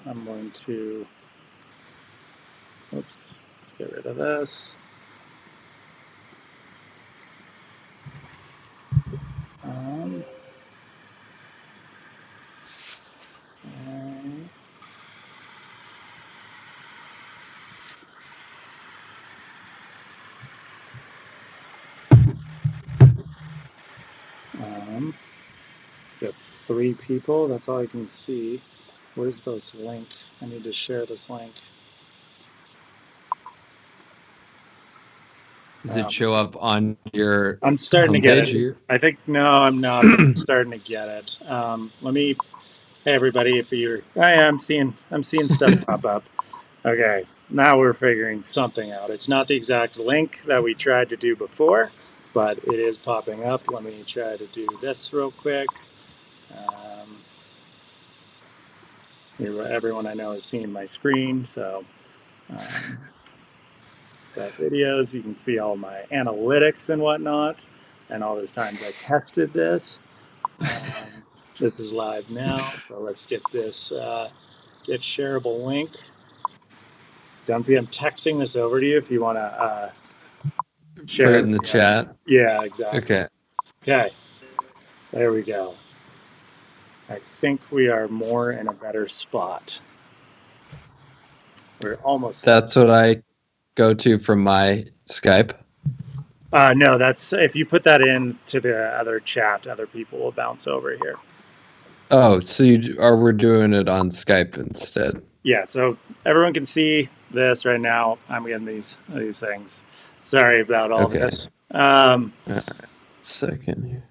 I'm going to, let's get rid of this. Okay. Let's get 3 people. That's all I can see. Where's this link? I need to share this link. Does it show up on your I'm starting to get it. I think, no, I'm not, but I'm starting to get it. Let me, hey everybody, if you're, I'm seeing stuff pop up. Okay, now we're figuring something out. It's not the exact link that we tried to do before, but it is popping up. Let me try to do this real quick. Everyone I know has seen my screen, so got videos. You can see all my analytics and whatnot, and all those times I tested this. This is live now, so let's get this get shareable link. Dunfee, I'm texting this over to you if you want to share put it in the chat. Yeah, exactly. Okay. Okay, there we go. I think we are more in a better spot. We're almost That's what I go to from my Skype. No, that's if you put that into the other chat, other people will bounce over here. Oh, so we're doing it on Skype instead? Yeah, so everyone can see this right now. I'm getting these things. Sorry about all this. Second here.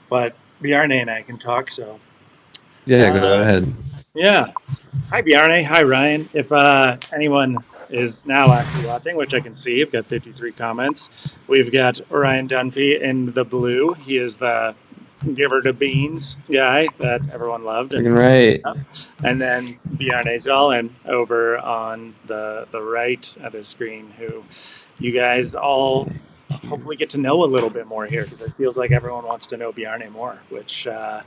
But Bjarne and I can talk, so. Yeah, go ahead. Yeah. Hi, Bjarne. Hi, Ryan. If anyone is now actually watching, which I can see, I've got 53 comments. We've got Ryan Dunfee in the blue. He is the giver to beans guy that everyone loved. Right. And then Bjarne Salen over on the right of the screen, who you guys all hopefully get to know a little bit more here, because it feels like everyone wants to know Bjarne more, which, yeah.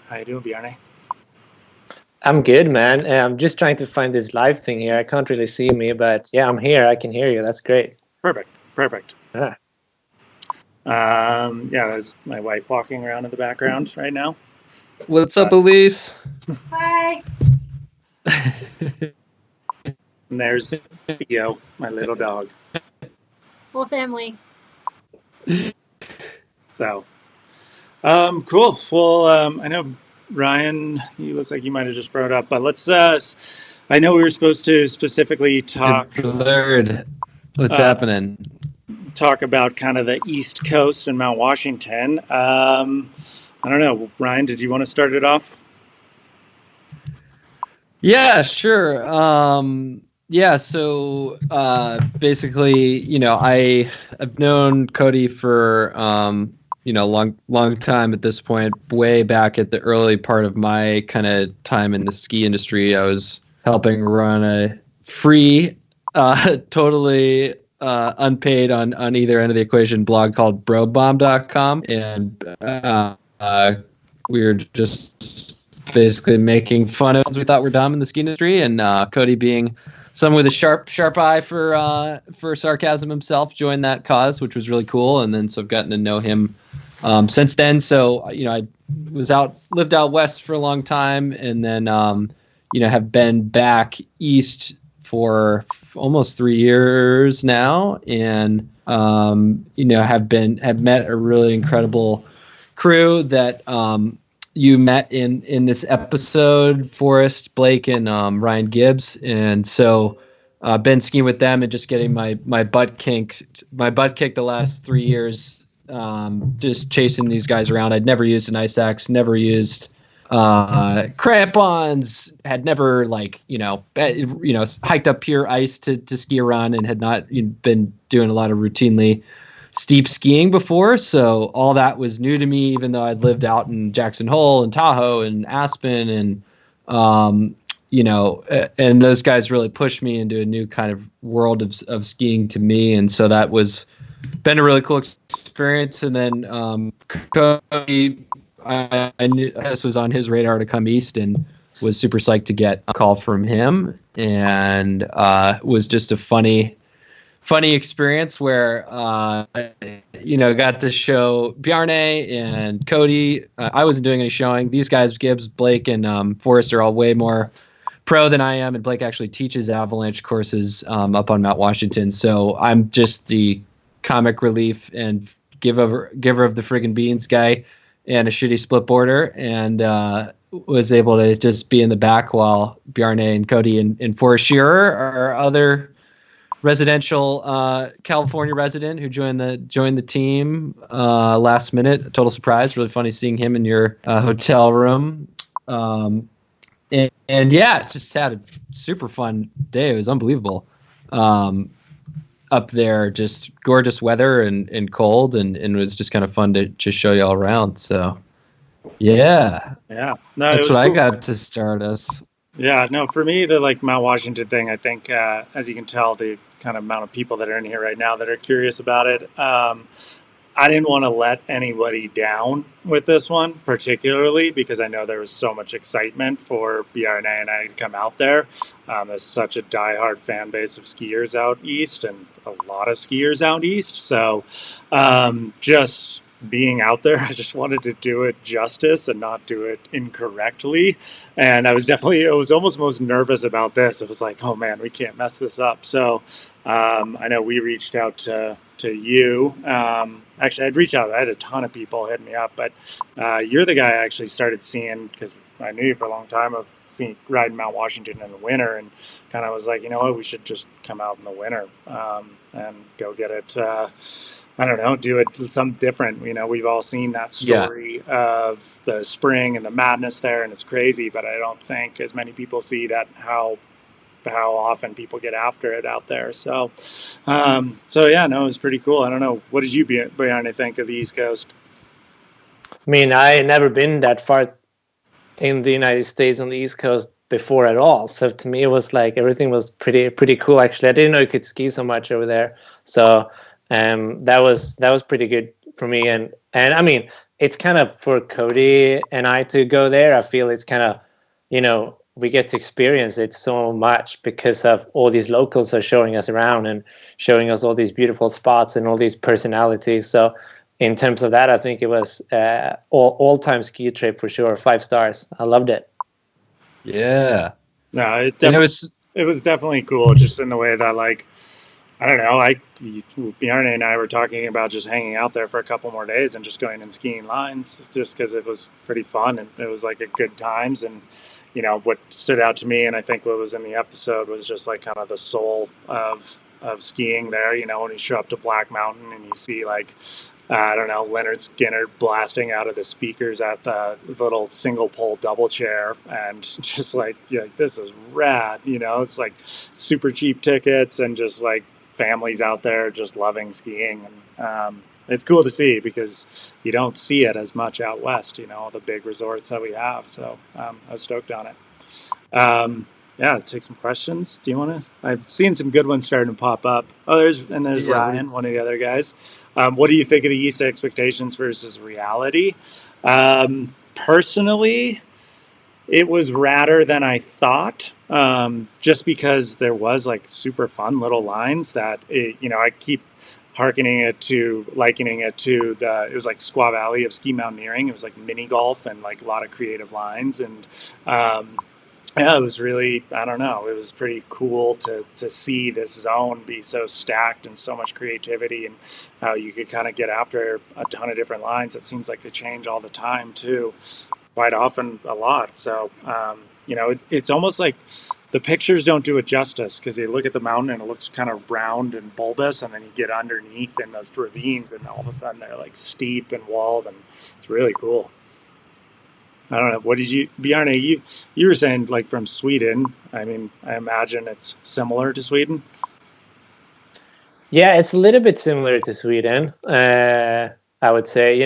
How you doing, Bjarne? I'm good, man. I'm just trying to find this live thing here. I can't really see me, but yeah, I'm here. I can hear you. That's great. Perfect. Ah. Yeah, there's my wife walking around in the background right now. What's up, Elias? Hi. And there's Theo, my little dog. Whole family. So, cool. Well, I know Ryan, you look like you might have just brought up, but let's. I know we were supposed to specifically talk. What's happening? Talk about kind of the East Coast and Mount Washington. I don't know, Ryan. Did you want to start it off? Yeah, sure. Yeah, so basically, I've known Cody for long time at this point. Way back at the early part of my kind of time in the ski industry, I was helping run a free, totally unpaid on either end of the equation blog called brobomb.com, and we were just basically making fun of things we thought were dumb in the ski industry, and Cody, being someone with a sharp eye for sarcasm himself, joined that cause, which was really cool. And then so I've gotten to know him since then. So I lived out west for a long time, and then have been back east for almost 3 years now, and have met a really incredible crew that you met in this episode, Forrest, Blake, and Ryan Gibbs. And so been skiing with them and just getting my butt kicked the last 3 years, just chasing these guys around. I'd never used an ice axe, never used crampons, had never hiked up pure ice to ski around, and had not been doing a lot of routinely steep skiing before. So all that was new to me, even though I'd lived out in Jackson Hole and Tahoe and Aspen, and and those guys really pushed me into a new kind of world of skiing to me. And so that was been a really cool experience. And then Cody, I knew this was on his radar to come east, and was super psyched to get a call from him, and was just a funny experience where got to show Bjarne and Cody. I wasn't doing any showing. These guys, Gibbs, Blake, and Forrest, are all way more pro than I am, and Blake actually teaches avalanche courses up on Mount Washington. So I'm just the comic relief and giver of the friggin' beans guy and a shitty split border, and was able to just be in the back while Bjarne and Cody and Forrest Shearer, our other residential California resident who joined the team last minute. A total surprise. Really funny seeing him in your hotel room. And yeah, just had a super fun day. It was unbelievable. Up there, just gorgeous weather and cold, and it was just kind of fun to just show you all around. So yeah. No, that's what cool. I got to start us. Yeah, no, for me, the Mount Washington thing, I think, as you can tell, the kind of amount of people that are in here right now that are curious about it, I didn't want to let anybody down with this one, particularly because I know there was so much excitement for Bjarne and I to come out there. There's such a diehard fan base of skiers out east, and a lot of skiers out east. So just being out there, I just wanted to do it justice and not do it incorrectly. And I was almost most nervous about this. It was like, oh man, we can't mess this up. So I know we reached out to you. Actually, I'd reached out. I had a ton of people hit me up, but you're the guy I actually started seeing, because I knew you for a long time, of riding Mount Washington in the winter, and kind of was like, you know what, we should just come out in the winter and go get it. I don't know, do it something different. You know, we've all seen that story of the spring and the madness there, and it's crazy, but I don't think as many people see that how often people get after it out there. So yeah, no, it was pretty cool. I don't know. What did you, Bjarne, think of the East Coast? I mean, I had never been that far in the United States on the East Coast before at all. So to me, it was like everything was pretty cool. Actually, I didn't know you could ski so much over there. So that was pretty good for me. And I mean, it's kind of for Cody and I to go there. I feel it's kind of, we get to experience it so much because of all these locals are showing us around and showing us all these beautiful spots and all these personalities. So in terms of that, I think it was all-time ski trip for sure. 5 stars. I loved it. Yeah. No, it was definitely cool, just in the way that, like, I don't know, Bjarne and I were talking about just hanging out there for a couple more days and just going and skiing lines, just because it was pretty fun and it was like a good times. And what stood out to me, and I think what was in the episode, was just like kind of the soul of skiing there. When you show up to Black Mountain and you see, like, I don't know, Leonard Skinner blasting out of the speakers at the little single pole double chair, and just like, this is rad. It's like super cheap tickets and just like families out there just loving skiing. And it's cool to see, because you don't see it as much out west, all the big resorts that we have. So I was stoked on it. Yeah, take some questions. Do you want to? I've seen some good ones starting to pop up. Oh, there's Ryan, one of the other guys. What do you think of the East expectations versus reality? Personally, it was radder than I thought, just because there was like super fun little lines that, I keep likening it to it was like Squaw Valley of ski mountaineering. It was like mini golf and like a lot of creative lines. And yeah, it was really, I don't know, it was pretty cool to see this zone be so stacked and so much creativity, and how you could kind of get after a ton of different lines. It seems like they change all the time too, quite often a lot. So, it's almost like the pictures don't do it justice, because you look at the mountain and it looks kind of round and bulbous, and then you get underneath in those ravines and all of a sudden they're like steep and walled, and it's really cool. I don't know. What did you, Bjarne, you were saying, like, from Sweden. I mean, I imagine it's similar to Sweden. Yeah, it's a little bit similar to Sweden, I would say,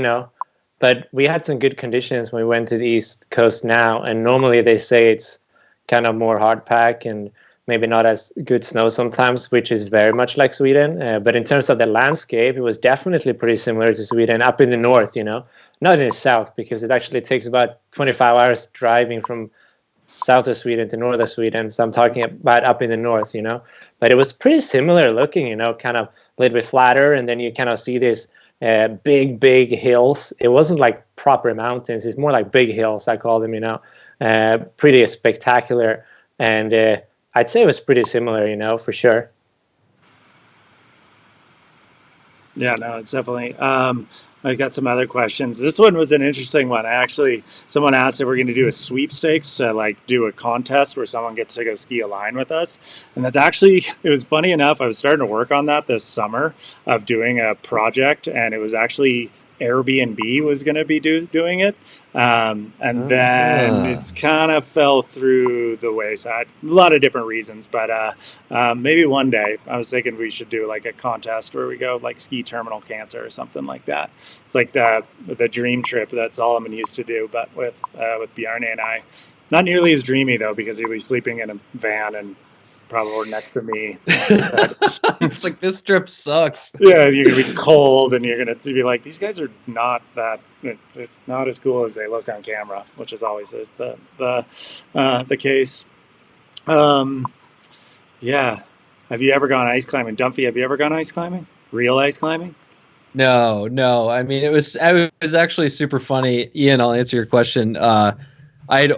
but we had some good conditions when we went to the East Coast now. And normally they say it's kind of more hard pack and maybe not as good snow sometimes, which is very much like Sweden. But in terms of the landscape, it was definitely pretty similar to Sweden up in the north, not in the south, because it actually takes about 25 hours driving from south of Sweden to north of Sweden. So I'm talking about up in the north, but it was pretty similar looking, kind of a little bit flatter. And then you kind of see these big hills. It wasn't like proper mountains. It's more like big hills, I call them, pretty spectacular. And I'd say it was pretty similar, for sure. Yeah, no, it's definitely. I got some other questions. This one was an interesting one. Someone asked if we're going to do a sweepstakes to like do a contest where someone gets to go ski a line with us. And it was funny enough. I was starting to work on that this summer of doing a project, and it was actually Airbnb was going to be doing it. And then it's kind of fell through the wayside. A lot of different reasons, but maybe one day I was thinking we should do like a contest where we go like ski terminal cancer or something like that. It's like the dream trip that Solomon used to do, but with Bjarne and I. Not nearly as dreamy though, because he'll be sleeping in a van and probably next to me. It's like, this trip sucks. Yeah, you're gonna be cold, and you're gonna be like, these guys are not as cool as they look on camera, which is always the case. Yeah. Have you ever gone ice climbing, Dunfee? Have you ever gone ice climbing? Real ice climbing? No. I mean, it was actually super funny. Ian, I'll answer your question. I'd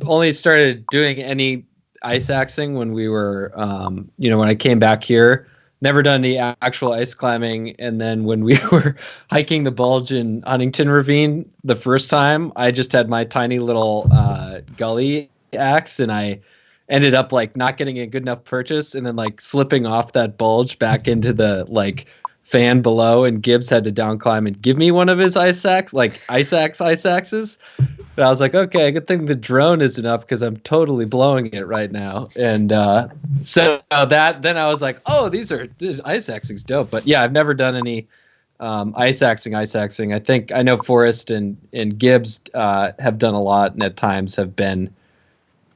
only started doing any ice axing when we were, when I came back here. Never done any actual ice climbing. And then when we were hiking the bulge in Huntington Ravine the first time, I just had my tiny little gully axe, and I ended up like not getting a good enough purchase, and then like slipping off that bulge back into the like fan below, and Gibbs had to down climb and give me one of his ice axes. But I was like, okay, good thing the drone isn't up, because I'm totally blowing it right now. And then I was like, oh, this ice axing's dope. But yeah, I've never done any ice axing. I think I know Forrest and Gibbs have done a lot, and at times have been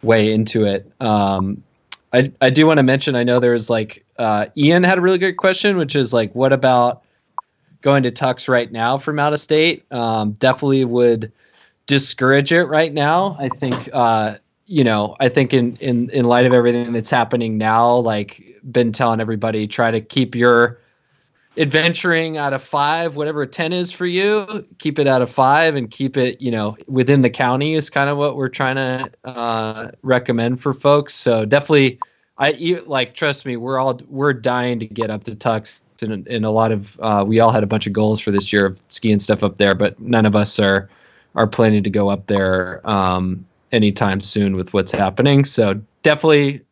way into it. I do want to mention, I know there's like Ian had a really good question, which is like, what about going to Tux right now from out of state? Definitely would discourage it right now. I think I think in light of everything that's happening now, like, been telling everybody, try to keep your adventuring out of 5, whatever 10 is for you, keep it out of 5, and keep it, within the county is kind of what we're trying to recommend for folks. So definitely, trust me, we're dying to get up to Tux, and a lot of we all had a bunch of goals for this year of skiing stuff up there, but none of us are planning to go up there anytime soon with what's happening. So definitely,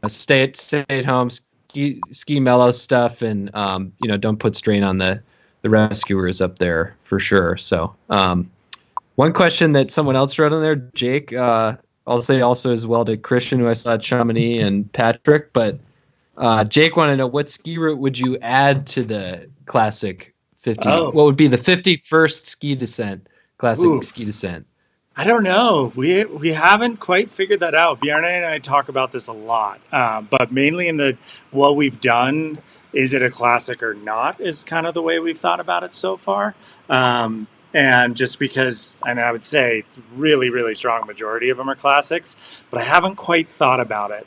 stay at home, ski mellow stuff, and don't put strain on the rescuers up there for sure. So one question that someone else wrote on there, Jake, I'll say also as well to Christian, who I saw at Chamonix, and Patrick, but Jake wanted to know, what ski route would you add to the classic 50? Oh. What would be the 51st ski descent? Classic ski descent. I don't know. We haven't quite figured that out. Bjarne and I talk about this a lot, but mainly in what we've done, is it a classic or not, is kind of the way we've thought about it so far. And just because, and I would say really, really strong majority of them are classics, but I haven't quite thought about it.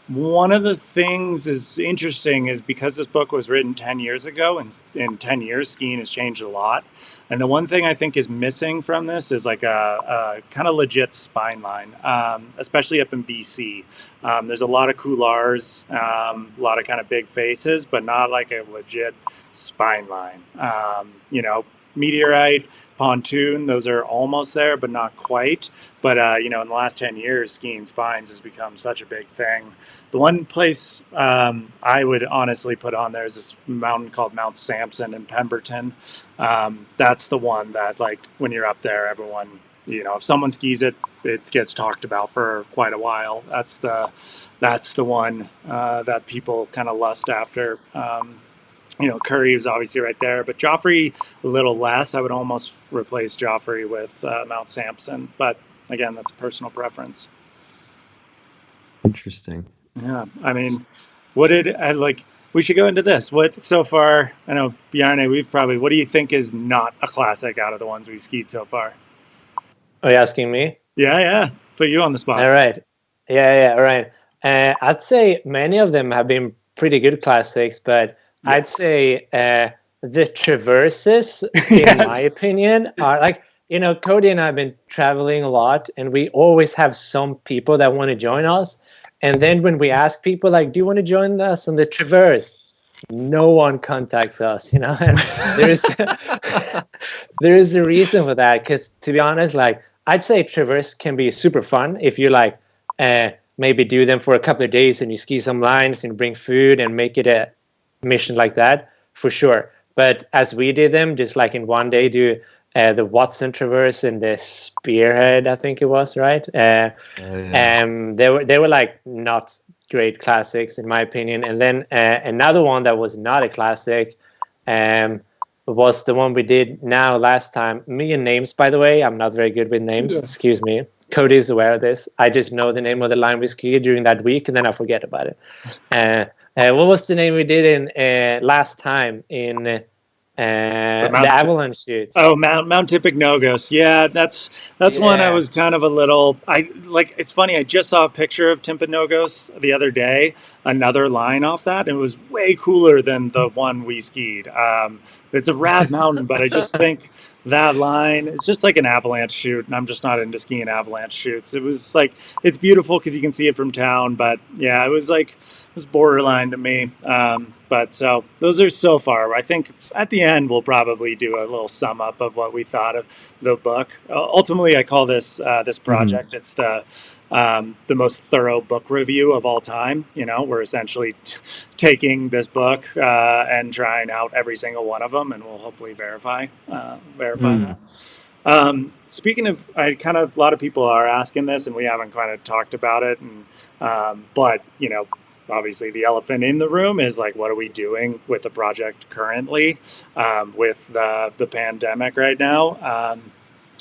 One of the things is interesting is because this book was written 10 years ago, and in 10 years, skiing has changed a lot. And the one thing I think is missing from this is like a kind of legit spine line, especially up in BC. There's a lot of couloirs, a lot of kind of big faces, but not like a legit spine line. Meteorite, pontoon, those are almost there, but not quite. But, in the last 10 years, skiing spines has become such a big thing. The one place I would honestly put on there is this mountain called Mount Sampson in Pemberton. That's the one that, like, when you're up there, everyone, if someone skis it, it gets talked about for quite a while. That's the one that people kind of lust after. Curry is obviously right there, but Joffrey a little less. I would almost replace Joffrey with Mount Sampson, but again, that's personal preference. Interesting. Yeah, I mean, we should go into this. What so far? I know Bjarne, what do you think is not a classic out of the ones we've skied so far? Are you asking me? Yeah. Put you on the spot. All right. Yeah. All right. I'd say many of them have been pretty good classics, but I'd say the traverses, in my opinion, are like, Cody and I have been traveling a lot, and we always have some people that want to join us. And then when we ask people, like, do you want to join us on the traverse? No one contacts us, And there is a reason for that, because to be honest, like, I'd say traverse can be super fun if you like maybe do them for a couple of days and you ski some lines and bring food and make it a mission like that, for sure. But as we did them, just like in one day, do the Watson Traverse and the Spearhead, I think it was, right? They were like not great classics in my opinion. And then another one that was not a classic was the one we did now last time. Me and names, by the way, I'm not very good with names. Excuse me. Cody is aware of this. I just know the name of the line we skied during that week, and then I forget about it. What was the name we did in last time in the avalanche chute? Oh, Mount Tipicnogos. Yeah, that's one I was kind of a little. It's funny. I just saw a picture of Timpanogos the other day. Another line off that, and it was way cooler than the one we skied. It's a rad mountain, but I just think that line, it's just like an avalanche chute, and I'm just not into skiing avalanche chutes. It was like, it's beautiful because you can see it from town, but yeah, it was borderline to me. But so those are so far. I think at the end we'll probably do a little sum up of what we thought of the book. Ultimately, I call this project. It's the most thorough book review of all time. We're essentially taking this book and trying out every single one of them, and we'll hopefully verify that. Speaking of, a lot of people are asking this, and we haven't kind of talked about it, and but obviously the elephant in the room is like, what are we doing with the project currently with the pandemic right now?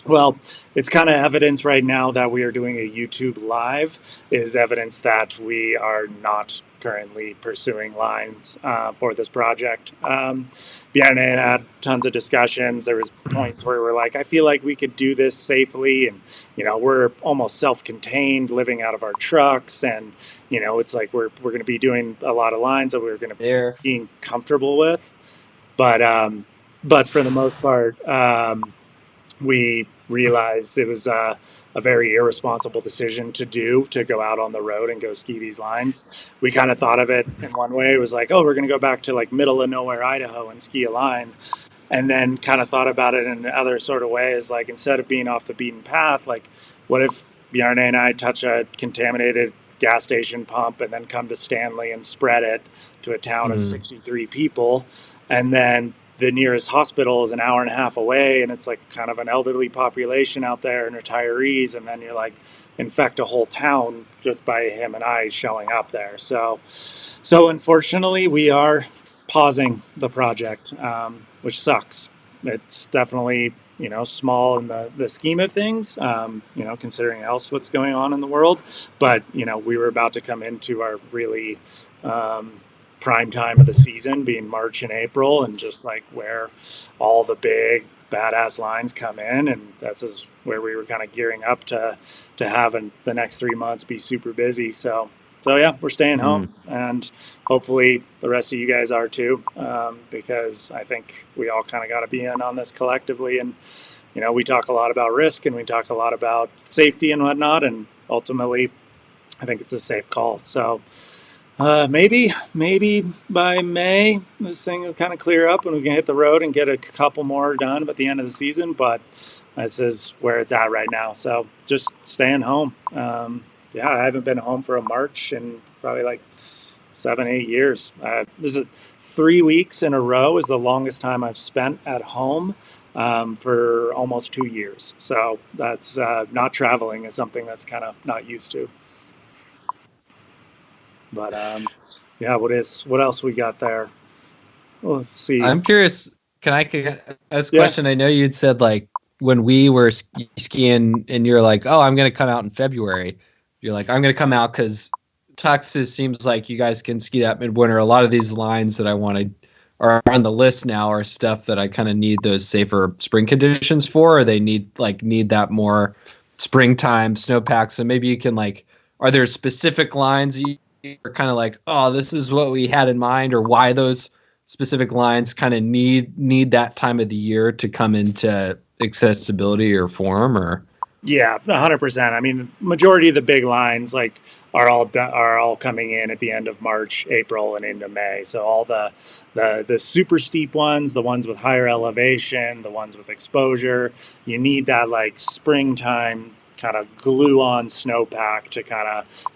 Well, it's kind of evidence right now that we are doing a YouTube live is evidence that we are not currently pursuing lines for this project. Bjarne and I had tons of discussions. There was points where we're like, I feel like we could do this safely, and we're almost self-contained, living out of our trucks, and it's like we're going to be doing a lot of lines that we're going to be being comfortable with, but for the most part, we realized it was a very irresponsible decision to go out on the road and go ski these lines. We kind of thought of it in one way. It was like, oh, we're going to go back to like middle of nowhere, Idaho, and ski a line. And then kind of thought about it in other sort of ways, like instead of being off the beaten path, like what if Bjarne and I touch a contaminated gas station pump and then come to Stanley and spread it to a town of 63 people, and then the nearest hospital is an hour and a half away, and it's like kind of an elderly population out there and retirees, and then you're like infect a whole town just by him and I showing up there. So unfortunately we are pausing the project, which sucks. It's definitely small in the scheme of things, considering else what's going on in the world, but we were about to come into our really prime time of the season, being March and April, and just like where all the big badass lines come in, and that's where we were kind of gearing up to have the next 3 months be super busy. So yeah, we're staying home, and hopefully the rest of you guys are too, because I think we all kind of got to be in on this collectively. And we talk a lot about risk, and we talk a lot about safety and whatnot, and ultimately I think it's a safe call. So maybe by May this thing will kind of clear up and we can hit the road and get a couple more done at the end of the season, but this is where it's at right now. So just staying home. Yeah, I haven't been home for a March in probably like 7-8 years. This is 3 weeks in a row is the longest time I've spent at home for almost 2 years. So that's not traveling is something that's kind of not used to. But yeah, what else we got there? Well, let's see. I'm curious. Can I ask a question? I know you'd said like when we were skiing and you're like, oh, I'm going to come out in February. You're like, I'm going to come out because Texas seems like you guys can ski that midwinter. A lot of these lines that I want to are on the list now are stuff that I kind of need those safer spring conditions for, or they need that more springtime snowpack. So maybe you can are there specific lines you're kind of like, oh, this is what we had in mind, or why those specific lines kind of need that time of the year to come into accessibility or form, or? Yeah, 100%. I mean, majority of the big lines are all coming in at the end of March, April, and into May. So all the super steep ones, the ones with higher elevation, the ones with exposure, you need that springtime kind of glue on snowpack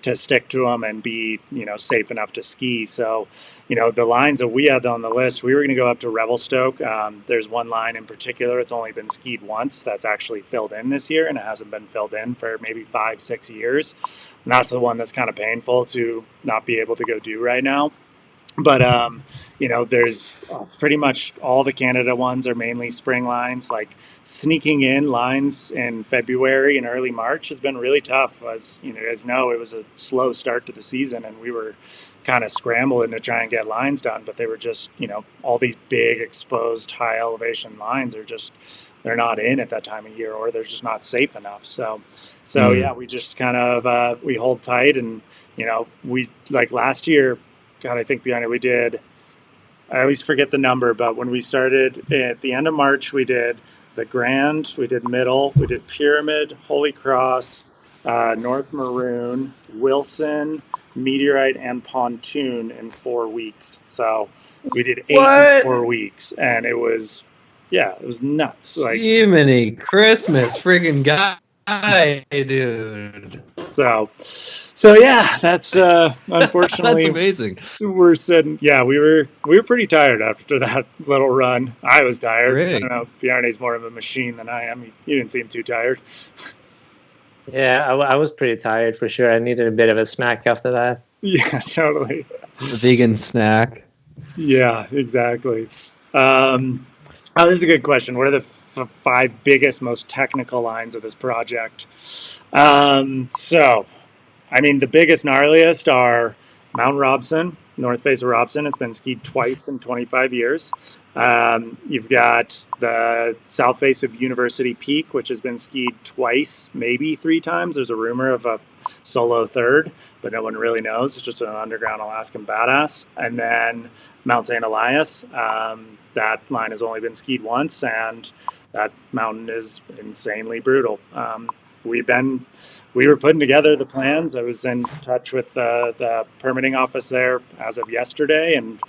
to stick to them and be safe enough to ski. So the lines that we had on the list, we were going to go up to Revelstoke. There's one line in particular, it's only been skied once, that's actually filled in this year, and it hasn't been filled in for maybe 5-6 years, and that's the one that's kind of painful to not be able to go do right now. But there's pretty much all the Canada ones are mainly spring lines. Like sneaking in lines in February and early March has been really tough. As you guys know, it was a slow start to the season, and we were kind of scrambling to try and get lines done. But they were just, all these big exposed high elevation lines are just, they're not in at that time of year, or they're just not safe enough. So yeah, we just kind of we hold tight, and we last year. God, I think Bjarne, we did, I always forget the number, but when we started at the end of March, we did the Grand, we did Middle, we did Pyramid, Holy Cross, North Maroon, Wilson, Meteorite, and Pontoon in 4 weeks. So we did 8 in 4 weeks, and it was nuts. Jiminy Christmas, freaking guy, dude. So yeah, that's unfortunately that's amazing. We're sitting. Yeah, we were pretty tired after that little run. I was tired. Great. I don't know. Bjarne's more of a machine than I am. You didn't seem too tired. Yeah, I was pretty tired for sure. I needed a bit of a smack after that. Yeah, totally. A vegan snack. Yeah, exactly. This is a good question. What are the 5 biggest, most technical lines of this project? So, I mean, the biggest, gnarliest are Mount Robson, north face of Robson. It's been skied twice in 25 years. You've got the south face of University Peak, which has been skied twice, maybe 3 times. There's a rumor of a solo third, but no one really knows. It's just an underground Alaskan badass. And then Mount St. Elias. That line has only been skied once, and that mountain is insanely brutal. We were putting together the plans. I was in touch with the permitting office there as of yesterday, and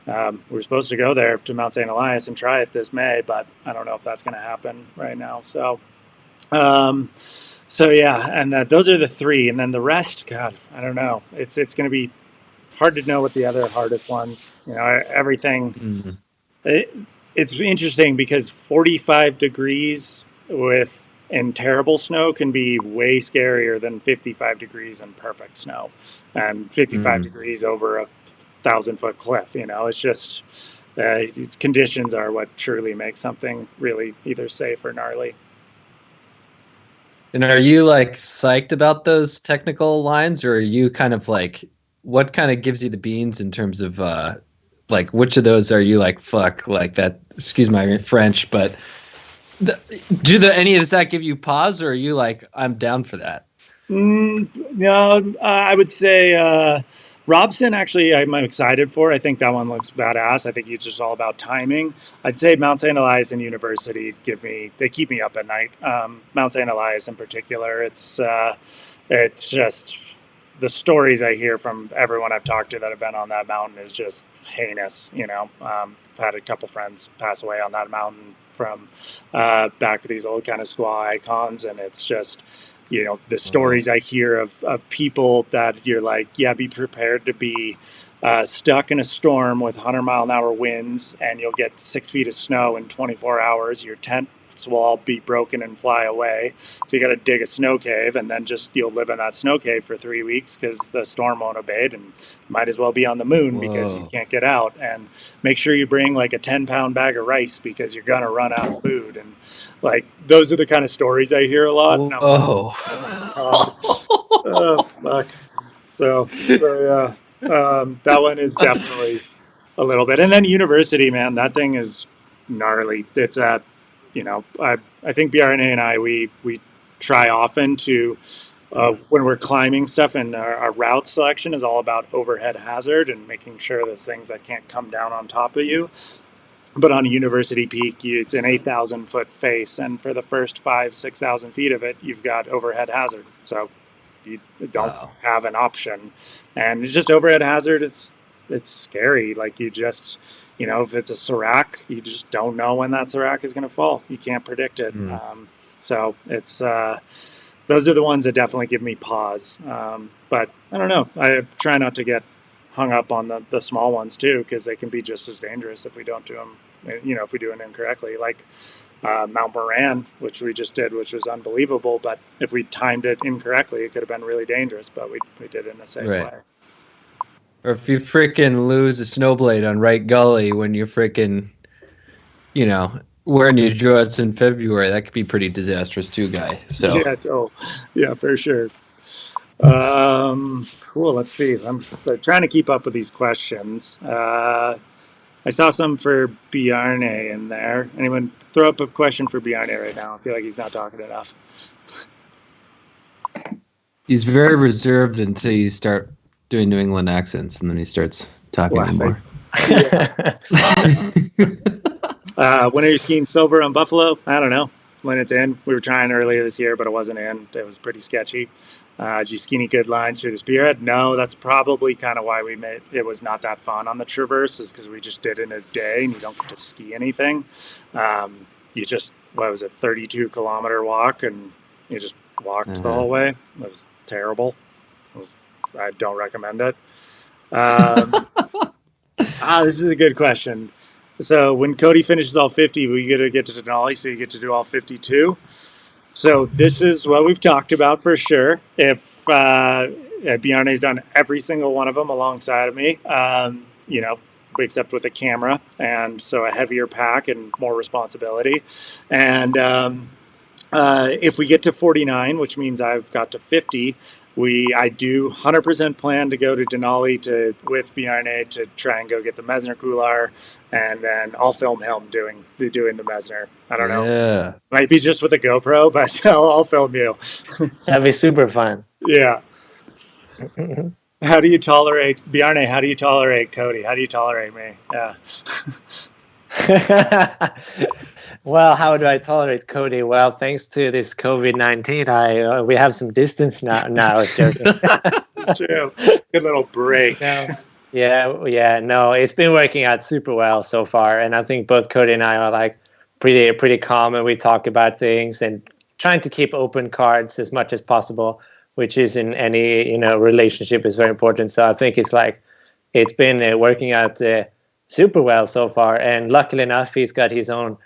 we were supposed to go there to Mount St. Elias and try it this May, but I don't know if that's going to happen right now. So yeah, and those are the 3, and then the rest, God, I don't know. It's going to be hard to know what the other hardest ones. Everything. Mm-hmm. It's interesting because 45 degrees in terrible snow can be way scarier than 55 degrees in perfect snow, and 55 degrees over a 1,000-foot cliff. It's just conditions are what truly makes something really either safe or gnarly. And are you psyched about those technical lines, or are you kind of what kind of gives you the beans in terms of which of those are you fuck that? Excuse my French, but any of that give you pause, or are you I'm down for that? No, I would say Robson, actually, I'm excited for. I think that one looks badass. I think it's just all about timing. I'd say Mount St. Elias and University they keep me up at night. Mount St. Elias in particular, it's just the stories I hear from everyone I've talked to that have been on that mountain is just heinous. I've had a couple friends pass away on that mountain from back with these old kind of squaw icons, and it's just, the stories I hear of people that you're be prepared to be stuck in a storm with 100-mile-an-hour winds, and you'll get 6 feet of snow in 24 hours. Your tents will all be broken and fly away. So you got to dig a snow cave, and then you'll live in that snow cave for 3 weeks because the storm won't abate, and might as well be on the moon because you can't get out. And make sure you bring a 10-pound bag of rice because you're going to run out of food. And those are the kind of stories I hear a lot. And oh fuck. So yeah, that one is definitely a little bit. And then university, man, that thing is gnarly. It's I think Bjarne and I we try often to when we're climbing stuff, and our route selection is all about overhead hazard and making sure there's things that can't come down on top of you. But on a university peak, it's an 8,000-foot face, and for the first 6,000 feet of it, you've got overhead hazard. So you don't have an option, and it's just overhead hazard. It's scary. Like you just, if it's a serac, you just don't know when that serac is going to fall. You can't predict it. So it's those are the ones that definitely give me pause. But I don't know. I try not to get hung up on the small ones too, because they can be just as dangerous if we don't do them. If we do it incorrectly, like Mount Moran, which we just did, which was unbelievable. But if we timed it incorrectly, it could have been really dangerous. But we did it in a safe way. Or if you freaking lose a snowblade on right gully when you're freaking, wearing your jorts in February, that could be pretty disastrous too, guy. So yeah, for sure. Cool. Let's see. I'm trying to keep up with these questions. I saw some for Bjarne in there. Anyone throw up a question for Bjarne right now? I feel like he's not talking enough. He's very reserved until you start doing New England accents, and then he starts talking more. When are you skiing silver on Buffalo? I don't know when it's in. We were trying earlier this year, but it wasn't in. It was pretty sketchy. Did you ski any good lines through the spearhead? No, that's probably kind of why it was not that fun on the Traverse, is because we just did it in a day and you don't get to ski anything. You just, 32-kilometer walk, and you just walked the whole way. It was terrible. I don't recommend it. This is a good question. So when Cody finishes all 50, we get to Denali, so you get to do all 52. So this is what we've talked about for sure. If Bjarne's done every single one of them alongside of me, except with a camera, and so a heavier pack and more responsibility. And if we get to 49, which means I've got to 50, I do 100% plan to go to Denali with Bjarne to try and go get the Mesner Couloir, and then I'll film him doing the Mesner. I don't know. Yeah. Might be just with a GoPro, but I'll film you. That'd be super fun. Yeah. How do you tolerate Bjarne? How do you tolerate Cody? How do you tolerate me? Yeah. Well, how do I tolerate Cody? Well, thanks to this COVID-19, we have some distance now. No, I was joking. It's true. Good little break. No, it's been working out super well so far, and I think both Cody and I are like pretty calm, and we talk about things and trying to keep open cards as much as possible, which is in any relationship is very important. So I think it's been working out super well so far, and luckily enough, he's got his own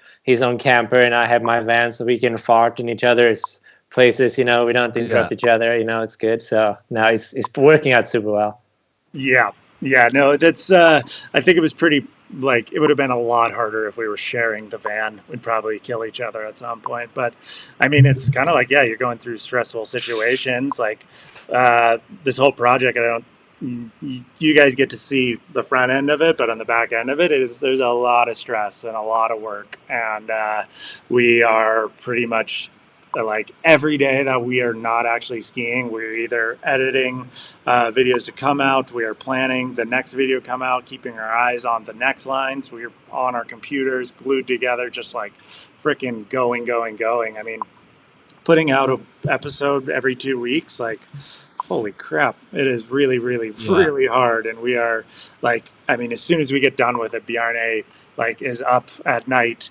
camper, and I have my van, so we can fart in each other's places. We don't interrupt each other. It's good. So now it's working out super well. Yeah. No, that's. I think it was pretty. It would have been a lot harder if we were sharing the van. We'd probably kill each other at some point. But I mean, it's kind of you're going through stressful situations. This whole project, you guys get to see the front end of it, but on the back end of it there's a lot of stress and a lot of work, and we are pretty much every day that we are not actually skiing, we're either editing videos to come out, we are planning the next video come out, keeping our eyes on the next lines, we're on our computers glued together, just freaking going. I mean, putting out an episode every 2 weeks, holy crap, it is really, really, really hard. And we are as soon as we get done with it, Bjarne is up at night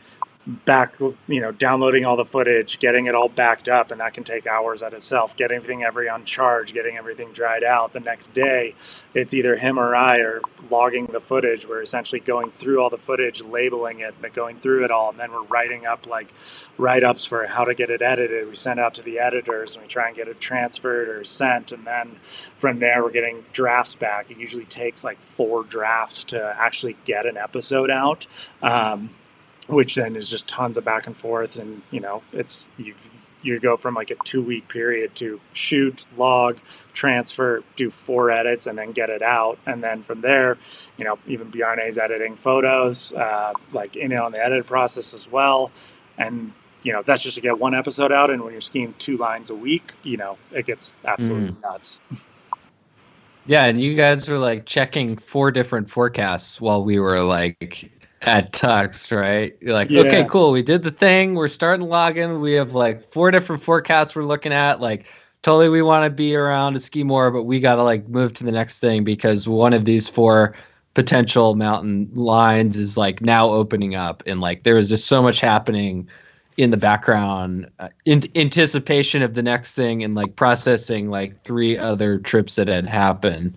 back, downloading all the footage, getting it all backed up, and that can take hours at itself, getting everything on charge, getting everything dried out. The next day, it's either him or I are logging the footage. We're essentially going through all the footage, labeling it, going through it all, and then we're writing up write-ups for how to get it edited. We send out to the editors, and we try and get it transferred or sent, and then from there, we're getting drafts back. It usually takes 4 drafts to actually get an episode out. Which then is just tons of back and forth, and you go from like a 2-week period to shoot, log, transfer, do 4 edits, and then get it out. And then from there, even Bjarne's editing photos, like in on the edit process as well. And that's just to get 1 episode out. And when you're skiing 2 lines a week, it gets absolutely nuts. Yeah, and you guys were like checking 4 different forecasts while we were like at Tux, right? You're like, okay, cool, we did the thing, we're starting logging, we have like 4 different forecasts we're looking at, like totally we want to be around to ski more, but we got to like move to the next thing because one of these 4 potential mountain lines is like now opening up, and like there was just so much happening in the background in anticipation of the next thing, and like processing like 3 other trips that had happened.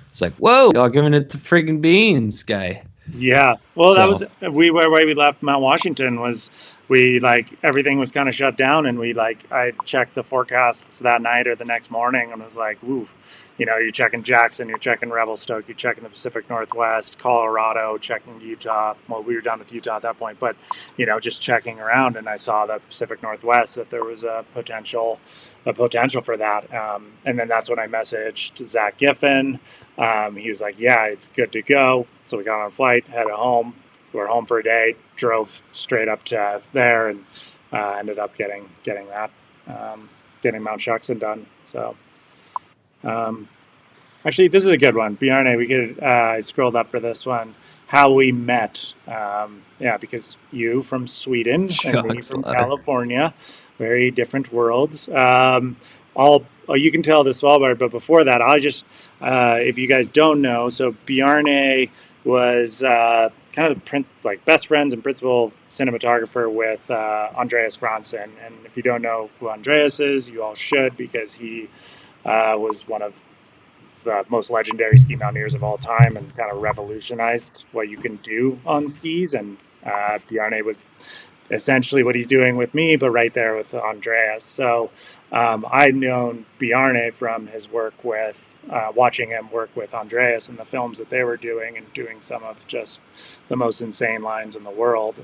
It's like, whoa, y'all giving it the friggin' beans, guy. Yeah. Well, that was where we left Mount Washington was we like everything was kind of shut down, and I checked the forecasts that night or the next morning and was like, ooh, you're checking Jackson, you're checking Revelstoke, you're checking the Pacific Northwest, Colorado, checking Utah. Well, we were done with Utah at that point, but just checking around, and I saw the Pacific Northwest that there was a potential for that. And then that's when I messaged Zach Giffen. He was like, yeah, it's good to go. So we got on a flight, headed home. We were home for a day, drove straight up to there, and ended up getting that, getting Mount Shuksan done. So actually, this is a good one. Bjarne, we could, I scrolled up for this one. How we met. Yeah, because you from Sweden and me from California, very different worlds. You can tell the Svalbard, but before that, I'll just, if you guys don't know, so Bjarne was kind of the best friends and principal cinematographer with Andreas Franzen. And if you don't know who Andreas is, you all should, because he was one of the most legendary ski mountaineers of all time and kind of revolutionized what you can do on skis. And Bjarne was essentially what he's doing with me, but right there with Andreas. So I'd known Bjarne from his work with, watching him work with Andreas in the films that they were doing, and doing some of just the most insane lines in the world,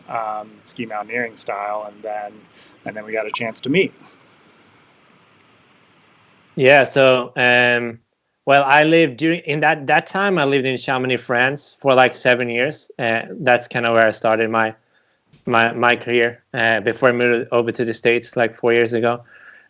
ski mountaineering style. And then we got a chance to meet. Yeah. So, well, I lived in that time. I lived in Chamonix, France, for like 7 years. That's kind of where I started my career before I moved over to the States like 4 years ago.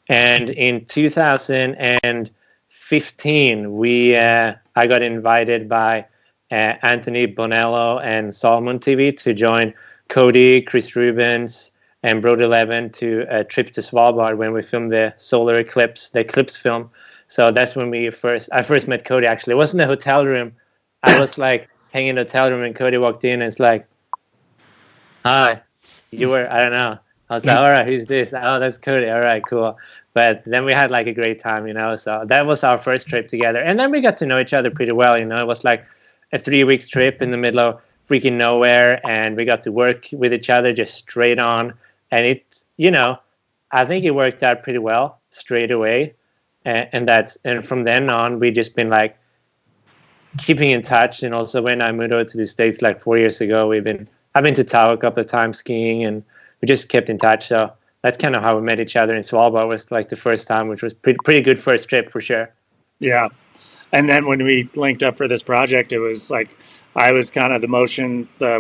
And in 2015, I got invited by Anthony Bonello and Salmon TV to join Cody, Chris Rubens, and Brody Levin to a trip to Svalbard when we filmed the solar eclipse, the eclipse film. So that's when I first met Cody. Actually, it wasn't a hotel room. I was like hanging in a hotel room, and Cody walked in, and it's like, hi, you were, I don't know. I was like, all right, who's this? Oh, that's Cody. All right, cool. But then we had like a great time, so that was our first trip together. And then we got to know each other pretty well, it was like a 3-week trip in the middle of freaking nowhere. And we got to work with each other just straight on. And it, I think it worked out pretty well straight away. And from then on, we just been like keeping in touch. And also when I moved over to the States like 4 years ago, I've been to Tahoe a couple of times skiing, and we just kept in touch. So that's kind of how we met each other in Svalbard. Was like the first time, which was pretty good first trip for sure. Yeah. And then when we linked up for this project, it was like I was kind of the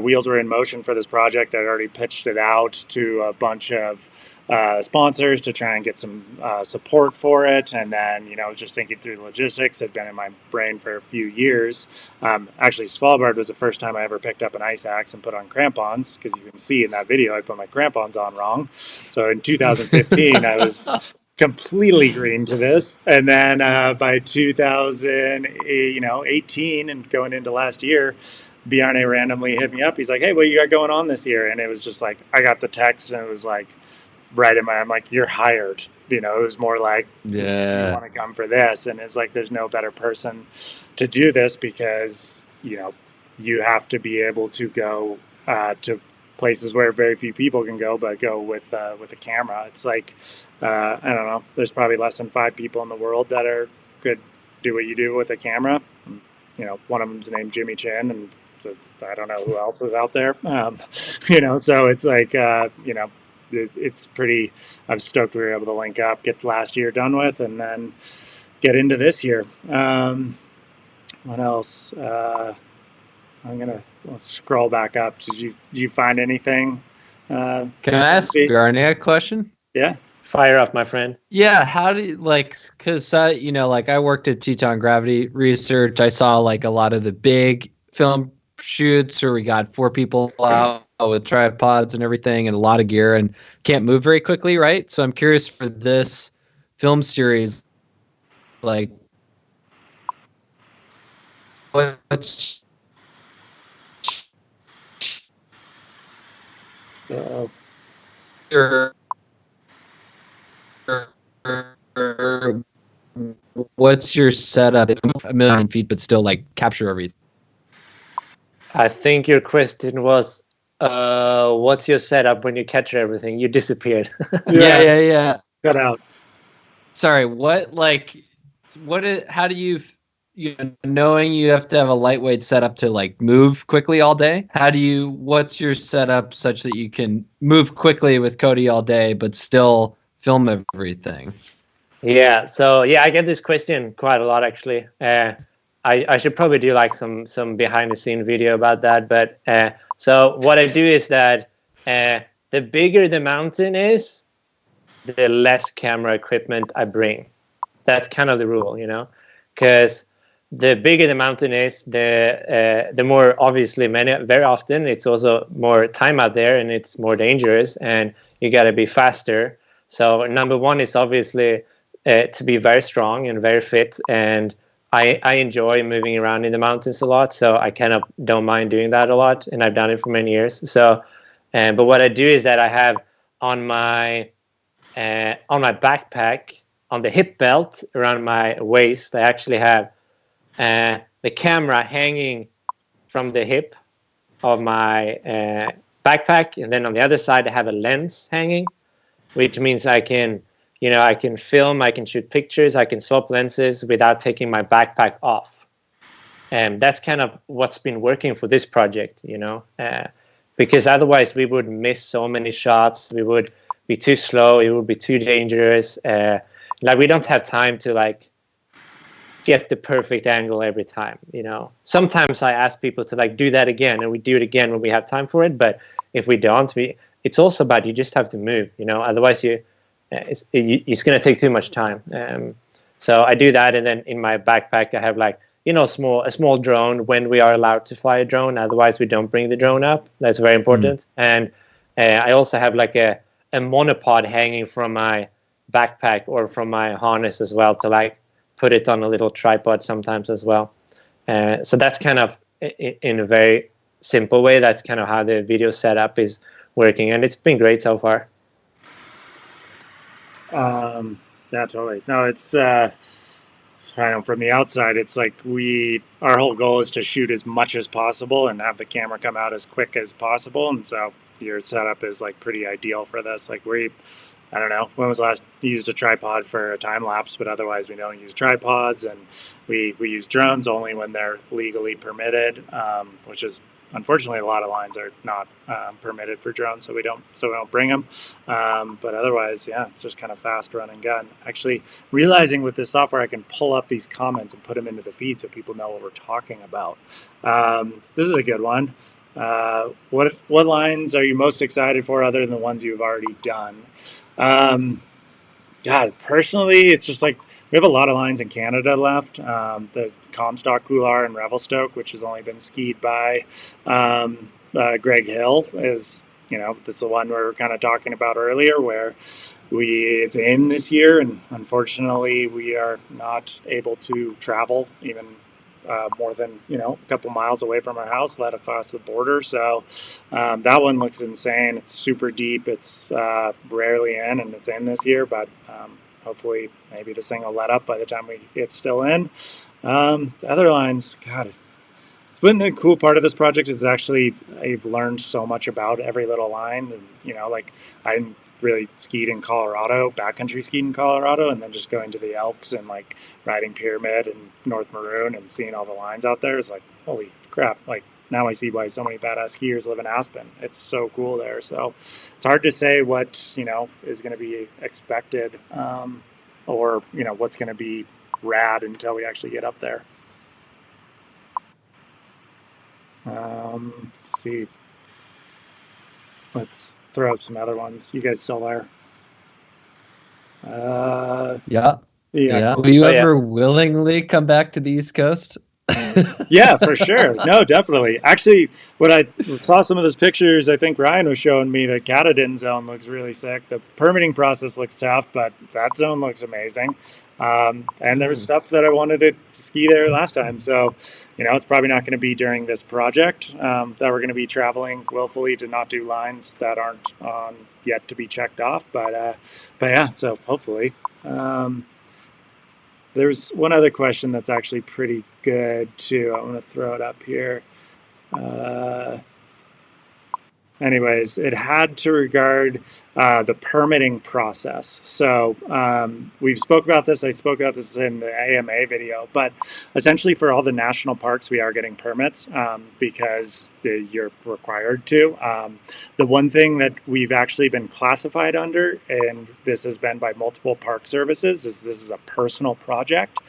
wheels were in motion for this project. I'd already pitched it out to a bunch of sponsors to try and get some support for it. And then, just thinking through the logistics had been in my brain for a few years. Actually, Svalbard was the first time I ever picked up an ice axe and put on crampons, because you can see in that video I put my crampons on wrong. So in 2015, I was completely green to this. And then by 2018 and going into last year, Bjarne randomly hit me up. He's like, hey, what you got going on this year? And it was just like, I got the text, and it was like right in I'm like, you're hired. It was more like, yeah, you want to come for this. And it's like, there's no better person to do this, because, you have to be able to go to places where very few people can go, but go with a camera. It's like, I don't know, there's probably less than 5 people in the world that could do what you do with a camera. One of them's named Jimmy Chin, and I don't know who else is out there. So it's like, it's pretty. I'm stoked we were able to link up, get last year done with, and then get into this year. What else? Let's scroll back up. Did you find anything? Can I ask Bjarne a question? Yeah. Fire up, my friend. Yeah, how do you because I worked at Teton Gravity Research. I saw like a lot of the big film shoots where we got 4 people out with tripods and everything and a lot of gear and can't move very quickly, right? So I'm curious for this film series, like what's your what's your setup? 1,000,000 feet, but still like capture everything. I think your question was, what's your setup when you capture everything? You disappeared. Yeah. Cut out. Sorry, how do you knowing you have to have a lightweight setup to like move quickly all day? What's your setup such that you can move quickly with Cody all day, but still film everything? Yeah, so I get this question quite a lot actually. I should probably do like some behind the scene video about that. But so what I do is that the bigger the mountain is, the less camera equipment I bring. That's kind of the rule, because the bigger the mountain is, the more obviously very often it's also more time out there and it's more dangerous and you got to be faster. So number one is obviously to be very strong and very fit, and I enjoy moving around in the mountains a lot, so I kind of don't mind doing that a lot, and I've done it for many years. So, but what I do is that I have on my backpack, on the hip belt around my waist, I actually have the camera hanging from the hip of my backpack, and then on the other side I have a lens hanging, which means I can film, I can shoot pictures, I can swap lenses without taking my backpack off. And that's kind of what's been working for this project, because otherwise we would miss so many shots, we would be too slow, it would be too dangerous. Like we don't have time to like get the perfect angle every time, Sometimes I ask people to like do that again, and we do it again when we have time for it. But if we don't, it's also about you just have to move, Otherwise it's going to take too much time. So I do that, and then in my backpack I have like a small drone when we are allowed to fly a drone. Otherwise we don't bring the drone up. That's very important. And I also have like a monopod hanging from my backpack or from my harness as well, to like put it on a little tripod sometimes as well. So that's kind of, in a very simple way, that's kind of how the video setup is working, and it's been great so far. Yeah, totally. No, it's I know from the outside, it's like our whole goal is to shoot as much as possible and have the camera come out as quick as possible. And so your setup is like pretty ideal for this. Like I don't know, when was the last you used a tripod for a time lapse, but otherwise we don't use tripods, and we use drones only when they're legally permitted, which is unfortunately a lot of lines are not permitted for drones, so we don't bring them. But otherwise, yeah, it's just kind of fast run and gun. Actually, realizing with this software I can pull up these comments and put them into the feed so people know what we're talking about. This is a good one. What lines are you most excited for other than the ones you've already done? God, personally, it's just like we have a lot of lines in Canada left. The Comstock Couloir and Revelstoke, which has only been skied by Greg Hill, is that's the one we were kind of talking about earlier, where it's in this year, and unfortunately we are not able to travel even more than a couple miles away from our house, let across the border. So that one looks insane. It's super deep. It's rarely in, and it's in this year, but hopefully maybe this thing will let up by the time it's still in. Other lines, God, it's been the cool part of this project is actually I've learned so much about every little line, and like I'm really skied in Colorado, backcountry skied in Colorado, and then just going to the Elks and like riding Pyramid and North Maroon and seeing all the lines out there is like, holy crap, like now I see why so many badass skiers live in Aspen. It's so cool there. So it's hard to say what, is going to be expected, or, what's going to be rad until we actually get up there. Let's see. Let's throw up some other ones. You guys still there? Yeah. Yeah. Will you ever willingly come back to the East Coast? Yeah, for sure. No, definitely. Actually, when I saw some of those pictures, I think Ryan was showing me the Katahdin zone looks really sick. The permitting process looks tough, but that zone looks amazing. And there was stuff that I wanted to ski there last time. So, it's probably not going to be during this project that we're going to be traveling willfully to not do lines that aren't on yet to be checked off. But yeah, so hopefully. There's one other question that's actually pretty good too. I'm going to throw it up here. Anyways, it had to regard the permitting process. So we've spoke about this. I spoke about this in the AMA video, but essentially for all the national parks, we are getting permits because you're required to. The one thing that we've actually been classified under, and this has been by multiple park services, is this is a personal project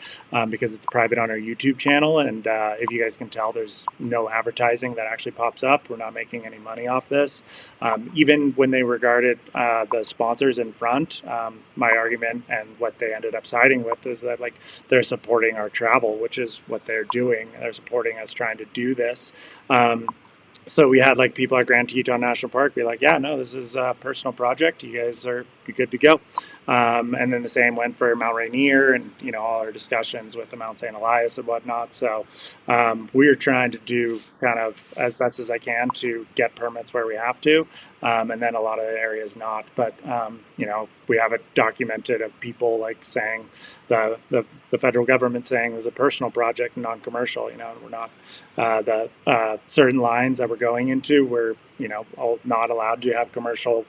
because it's private on our YouTube channel. And if you guys can tell, there's no advertising that actually pops up. We're not making any money off this. Even when they regarded the sponsors in front, my argument and what they ended up siding with is that they're supporting our travel, which is what they're doing. They're supporting us trying to do this. So we had people at Grand Teton National Park be like, yeah, no, this is a personal project. You guys are good to go. And then the same went for Mount Rainier and, all our discussions with the Mount St. Elias and whatnot. So we're trying to do kind of as best as I can to get permits where we have to. And then a lot of areas not. But, we have it documented of people saying the federal government saying it was a personal project, non-commercial, we're not the certain lines that we're going into, we're, not allowed to have commercial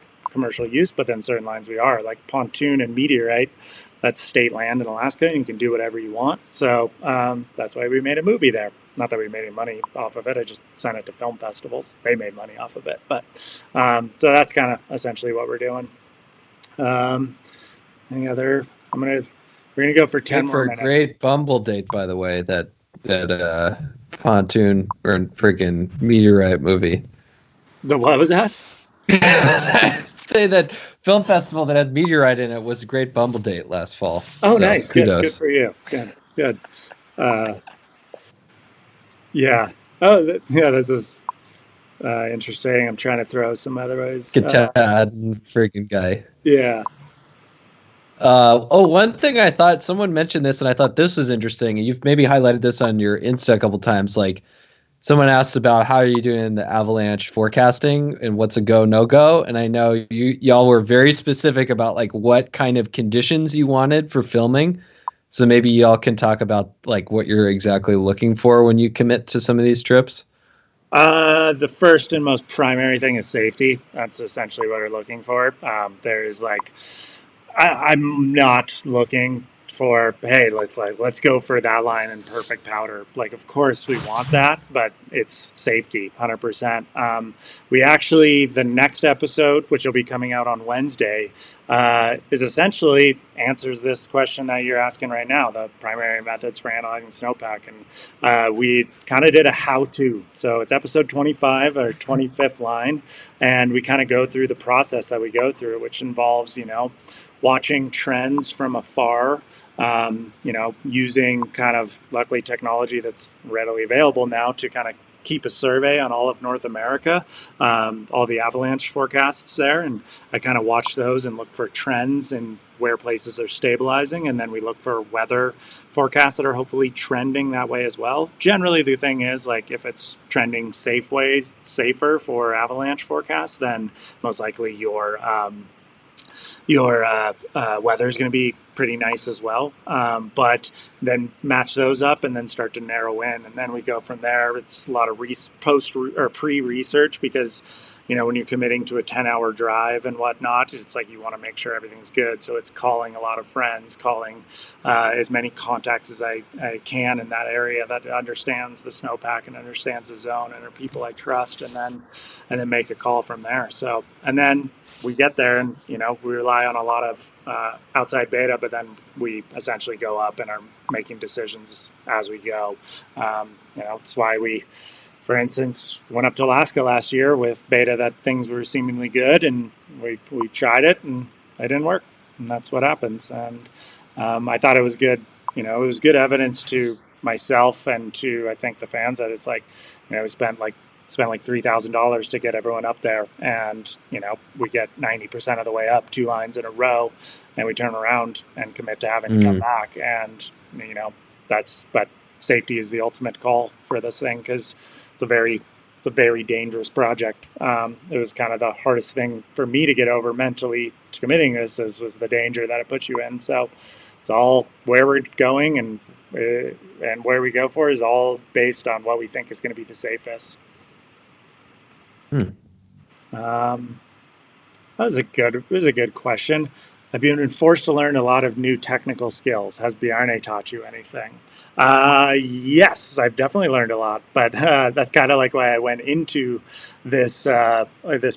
use, but then certain lines we are, like pontoon and meteorite. That's state land in Alaska, and you can do whatever you want. So that's why we made a movie there. Not that we made any money off of it. I just sent it to film festivals. They made money off of it. But so that's kind of essentially what we're doing. Any other? We're gonna go for 10 more minutes. Great Bumble date, by the way. That pontoon or freaking meteorite movie. The what was that? Say that film festival that had meteorite in it was a great Bumble date last fall. Oh, so, nice. Good for you. Good. Yeah. Oh, yeah. This is interesting. I'm trying to throw some other ways. Katahdin freaking guy. Yeah. One thing I thought someone mentioned this, and I thought this was interesting, and you've maybe highlighted this on your Insta a couple times. Someone asked about how are you doing the avalanche forecasting and what's a go no go, and I know y'all were very specific about what kind of conditions you wanted for filming. So maybe y'all can talk about what you're exactly looking for when you commit to some of these trips. The first and most primary thing is safety. That's essentially what we're looking for. There's I'm not looking for, hey, let's go for that line in perfect powder. Of course we want that, but it's safety, 100%. We actually, the next episode, which will be coming out on Wednesday, is essentially answers this question that you're asking right now, the primary methods for analyzing snowpack. And we kind of did a how-to. So it's episode 25 or 25th line. And we kind of go through the process that we go through, which involves, watching trends from afar, using kind of luckily technology that's readily available now to kind of keep a survey on all of North America, all the avalanche forecasts there. And I kind of watch those and look for trends and where places are stabilizing. And then we look for weather forecasts that are hopefully trending that way as well. Generally, the thing is if it's trending safer for avalanche forecasts, then most likely your weather is going to be pretty nice as well. But then match those up and then start to narrow in. And then we go from there. It's a lot of pre-research because, when you're committing to a 10-hour drive and whatnot, it's like you want to make sure everything's good. So it's calling a lot of friends, calling as many contacts as I can in that area that understands the snowpack and understands the zone and are people I trust, and then make a call from there. So, and then we get there and, we rely on a lot of outside beta, but then we essentially go up and are making decisions as we go. It's why we, for instance, went up to Alaska last year with beta that things were seemingly good, and we tried it and it didn't work. And that's what happens. And I thought it was good. It was good evidence to myself and to, I think, the fans that it's like, we spent like $3,000 to get everyone up there, and we get 90% of the way up 2 lines in a row, and we turn around and commit to having to come back. And but safety is the ultimate call for this thing, because it's a very dangerous project. It was kind of the hardest thing for me to get over mentally to committing this, was the danger that it puts you in. So it's all where we're going, and where we go for is all based on what we think is going to be the safest. That was a good question. I've been forced to learn a lot of new technical skills. Has Bjarne taught you anything? Yes, I've definitely learned a lot, but that's kind of like why I went into this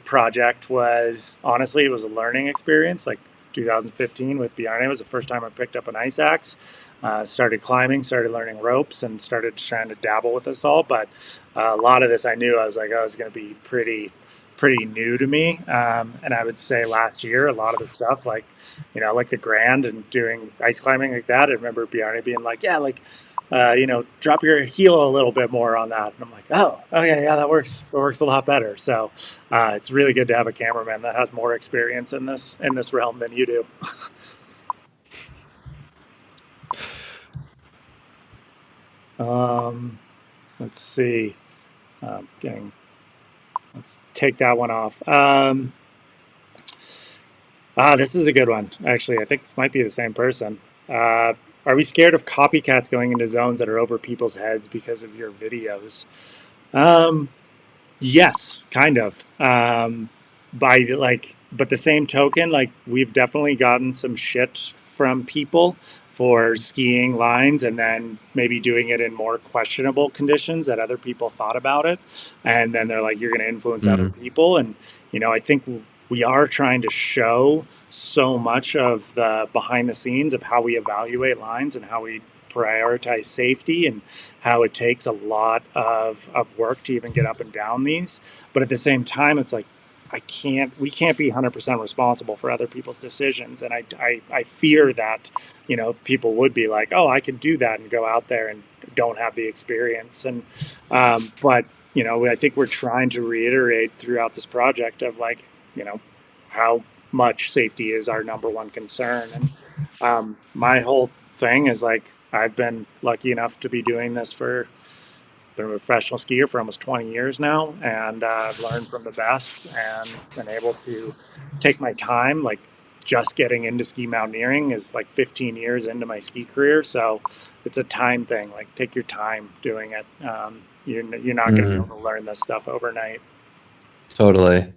project. Was honestly, it was a learning experience. Like 2015 with Bjarne was the first time I picked up an ice axe, started climbing, started learning ropes, and started trying to dabble with this all. But a lot of this I knew I was like, it's going to be pretty new to me. And I would say last year, a lot of the stuff like the Grand and doing ice climbing like that, I remember Bjarne being like, drop your heel a little bit more on that. And I'm like, oh, okay, yeah, that works. It works a lot better. So it's really good to have a cameraman that has more experience in this realm than you do. Let's see. Let's take that one off. This is a good one. Actually, I think this might be the same person. Are we scared of copycats going into zones that are over people's heads because of your videos? Yes, kind of. But the same token, like, we've definitely gotten some shit from people for skiing lines and then maybe doing it in more questionable conditions that other people thought about it, and then they're like, you're going to influence other people. And I think we are trying to show so much of the behind the scenes of how we evaluate lines and how we prioritize safety, and how it takes a lot of work to even get up and down these. But at the same time, it's like, we can't be 100% responsible for other people's decisions. And I fear that, people would be like, oh, I can do that, and go out there and don't have the experience. And, but, I think we're trying to reiterate throughout this project of like, how much safety is our number one concern. And my whole thing is like, I've been lucky enough to be doing this been a professional skier for almost 20 years now, and I've learned from the best and been able to take my time. Like, just getting into ski mountaineering is like 15 years into my ski career, so it's a time thing. Like, take your time doing it. You're not going to be able to learn this stuff overnight. Totally.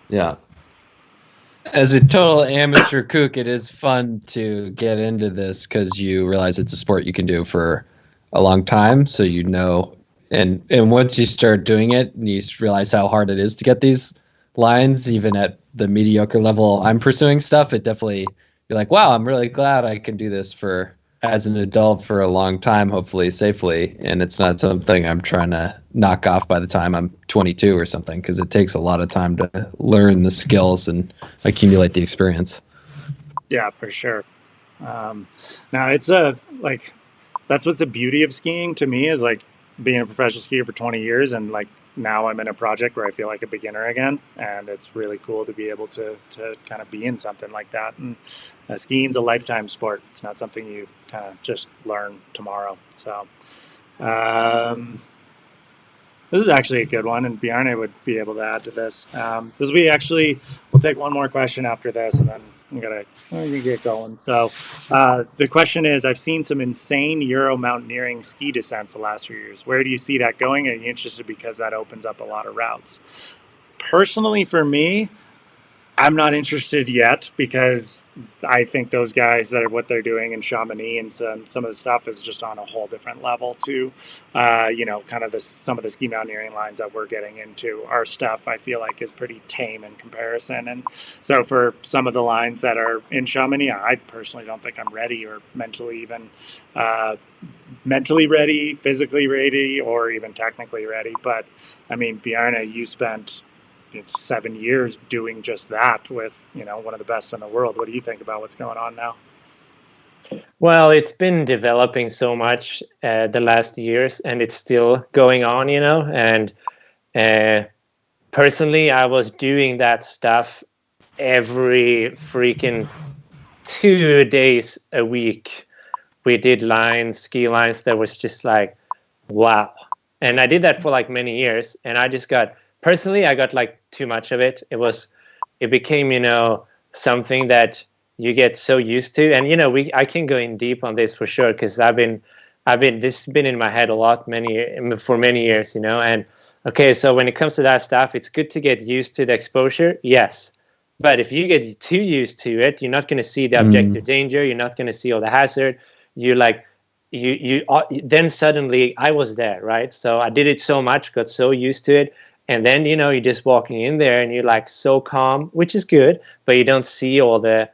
Yeah. As a total amateur kook, it is fun to get into this because you realize it's a sport you can do for a long time. So and once you start doing it, and you realize how hard it is to get these lines, even at the mediocre level I'm pursuing stuff, it definitely, you're like, wow, I'm really glad I can do this as an adult for a long time, hopefully safely. And it's not something I'm trying to knock off by the time I'm 22 or something, because it takes a lot of time to learn the skills and accumulate the experience. Yeah, for sure. Now it's that's what's the beauty of skiing to me, is like being a professional skier for 20 years, and like now I'm in a project where I feel like a beginner again, and it's really cool to be able to kind of be in something like that. And skiing's a lifetime sport. It's not something you kind of just learn tomorrow. So this is actually a good one, and Bjarne would be able to add to this. We'll take one more question after this, and then we can get going. So the question is, I've seen some insane Euro mountaineering ski descents the last few years. Where do you see that going? Are you interested, because that opens up a lot of routes? personally, for me, I'm not interested yet because I think those guys that are what they're doing in Chamonix and some of the stuff is just on a whole different level to, kind of some of the ski mountaineering lines that we're getting into. Our stuff I feel like is pretty tame in comparison, and so for some of the lines that are in Chamonix, I personally don't think I'm ready or mentally even. Mentally ready, physically ready, or even technically ready. But I mean, Bjarne, you spent 7 years doing just that with one of the best in the world. What do you think about what's going on now? Well, it's been developing so much the last years, and it's still going on, and personally I was doing that stuff every freaking 2 days a week. We did ski lines that was just like, wow. And I did that for like many years, and I got like too much of it. It became, something that you get so used to. And, I can go in deep on this for sure, because this has been in my head a lot for many years, and okay, so when it comes to that stuff, it's good to get used to the exposure. Yes. But if you get too used to it, you're not going to see the objective danger. You're not going to see all the hazard. Then suddenly I was there, right? So I did it so much, got so used to it. And then, you're just walking in there and you're like so calm, which is good, but you don't see all the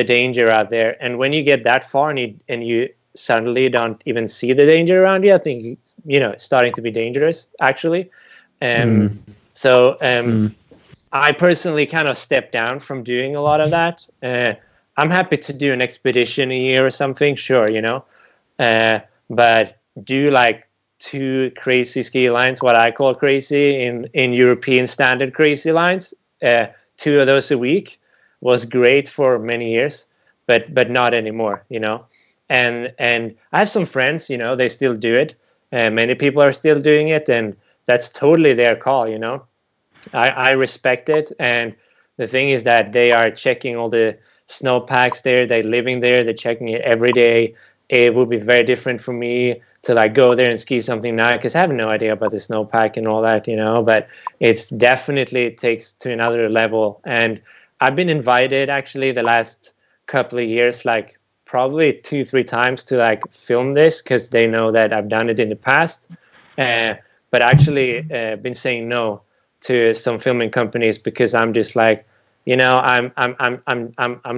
danger out there. And when you get that far and you suddenly don't even see the danger around you, I think, it's starting to be dangerous, actually. I personally kind of stepped down from doing a lot of that. I'm happy to do an expedition a year or something, sure, but do like 2 crazy ski lines, what I call crazy in European standard crazy lines, 2 of those a week was great for many years, but not anymore, And I have some friends, they still do it. Many people are still doing it, and that's totally their call, I respect it. And the thing is that they are checking all the snow packs there. They're living there. They're checking it every day. It would be very different for me to like go there and ski something now, because I have no idea about the snowpack and all that, but it's definitely takes to another level. And I've been invited actually the last couple of years, like probably 2-3 times to like film this, because they know that I've done it in the past, but actually been saying no to some filming companies, because I'm just like, I'm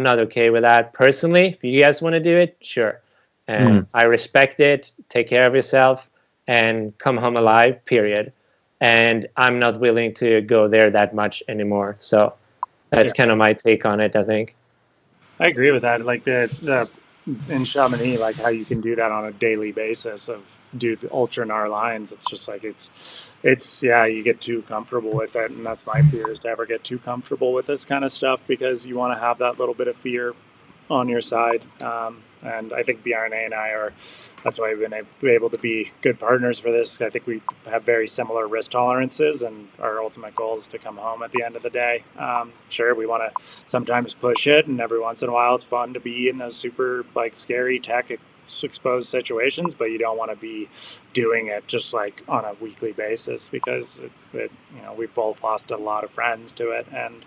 not okay with that personally. If you guys want to do it, sure. I respect it. Take care of yourself and come home alive, period. And I'm not willing to go there that much anymore. So that's kind of my take on it, I think. I agree with that. Like the in Chamonix, like how you can do that on a daily basis of do the ultra gnar lines. It's just like it's you get too comfortable with it, and that's my fear, is to ever get too comfortable with this kind of stuff, because you want to have that little bit of fear on your side. And I think Bjarne and I that's why we've been able to be good partners for this. I think we have very similar risk tolerances, and our ultimate goal is to come home at the end of the day. Sure, we want to sometimes push it, and every once in a while it's fun to be in those super like scary tech exposed situations, but you don't want to be doing it just like on a weekly basis, because we've both lost a lot of friends to it, and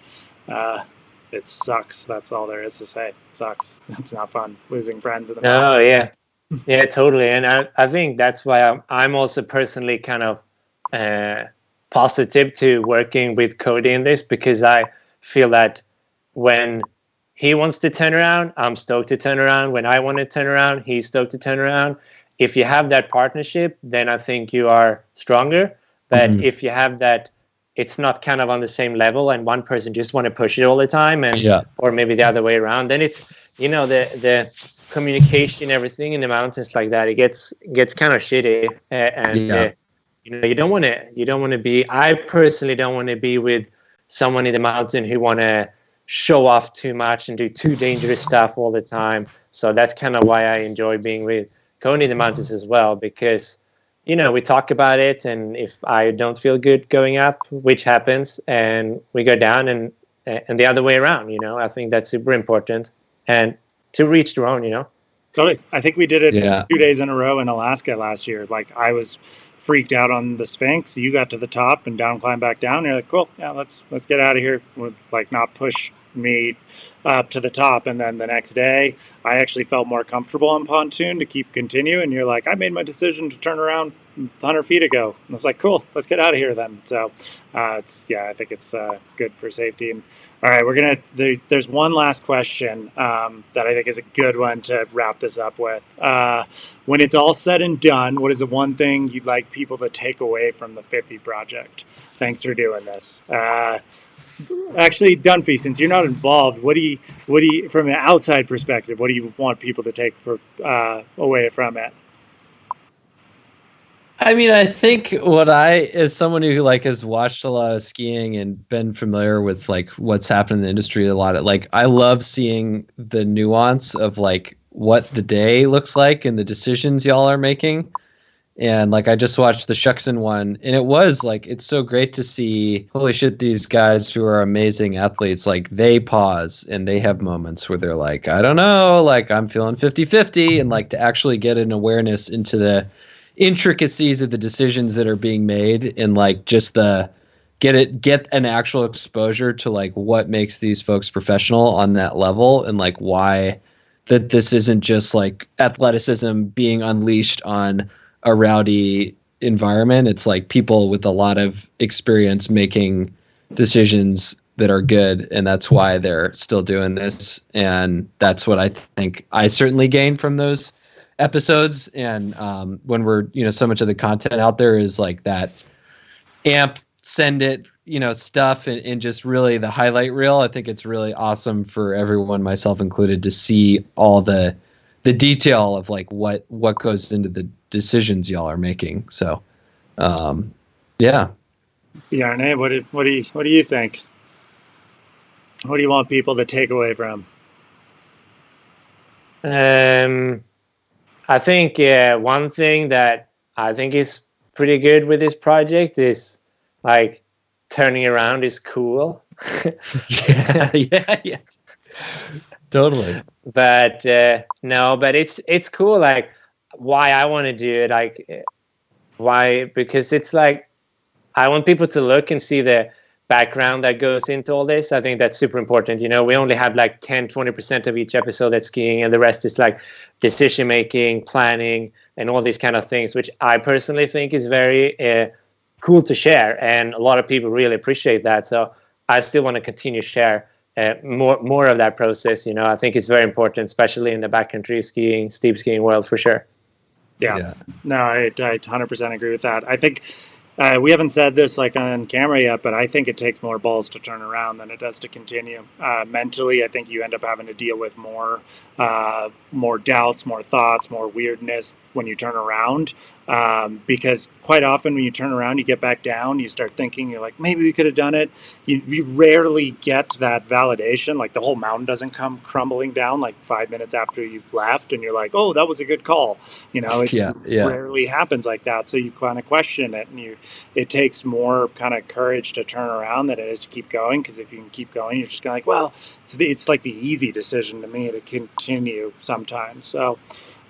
it sucks. That's all there is to say. It sucks. It's not fun losing friends in the mountains. Oh yeah, yeah, totally. And I think that's why I'm also personally kind of positive to working with Cody in this, because I feel that when he wants to turn around, I'm stoked to turn around. When I want to turn around, he's stoked to turn around. If you have that partnership, then I think you are stronger. But if you have that, it's not kind of on the same level, and one person just want to push it all the time, or maybe the other way around, then it's the communication, everything in the mountains like that, it gets kind of shitty, you don't want to be. I personally don't want to be with someone in the mountain who want to show off too much and do too dangerous stuff all the time. So that's kind of why I enjoy being with Cody in the mountains as well, because we talk about it, and if I don't feel good going up, which happens, and we go down, and the other way around, I think that's super important, and to reach their own, Totally. I think we did it Yeah. 2 days in a row in Alaska last year. Like I was freaked out on the Sphinx. You got to the top and down, climb back down. You're like, cool, yeah, let's get out of here with like not push me up to the top. And then the next day, I actually felt more comfortable on pontoon to continue. And you're like, I made my decision to turn around 100 feet ago. And I was like, cool, let's get out of here then. So I think it's good for safety. And all right, there's one last question that I think is a good one to wrap this up with. When it's all said and done, what is the one thing you'd like people to take away from the 50 project? Thanks for doing this. Actually, Dunfee, since you're not involved, what do you, from an outside perspective, what do you want people to take away from it? I mean, I think as someone who like has watched a lot of skiing and been familiar with like what's happened in the industry a lot, like I love seeing the nuance of like what the day looks like and the decisions y'all are making. And like I just watched the Shuckson one, and it was like it's so great to see, holy shit, these guys who are amazing athletes, like they pause and they have moments where they're like, I don't know, like I'm feeling 50-50, and like to actually get an awareness into the intricacies of the decisions that are being made, and like just get an actual exposure to like what makes these folks professional on that level, and like why that this isn't just like athleticism being unleashed on a rowdy environment. It's like people with a lot of experience making decisions that are good, and that's why they're still doing this. And that's what I think I certainly gained from those episodes. And when we're, so much of the content out there is like that send it, stuff, and just really the highlight reel. I think it's really awesome for everyone, myself included, to see all the detail of like what goes into the decisions y'all are making. So, yeah. Bjarne, what do you think? What do you want people to take away from? I think one thing that I think is pretty good with this project is like turning around is cool. yeah. Totally. But no, but it's cool. Like why I want to do it, like why, because it's like I want people to look and see the background that goes into all this. I think that's super important. We only have like 10-20% of each episode that's skiing, and the rest is like decision making, planning, and all these kind of things, which I personally think is very cool to share, and a lot of people really appreciate that. So I still want to continue to share more of that process. I think it's very important, especially in the backcountry skiing, steep skiing world, for sure. Yeah. No, I 100% agree with that. I think we haven't said this like on camera yet, but I think it takes more balls to turn around than it does to continue. Mentally, I think you end up having to deal with more doubts, more thoughts, more weirdness when you turn around. Because quite often when you turn around, you get back down, you start thinking, you're like, maybe we could have done it. You rarely get that validation. Like the whole mountain doesn't come crumbling down like 5 minutes after you've left, and you're like, oh, that was a good call. It rarely happens like that. So you kind of question it, and it takes more kind of courage to turn around than it is to keep going. Because if you can keep going, you're just going like, well, it's like the easy decision to me to continue sometimes. So,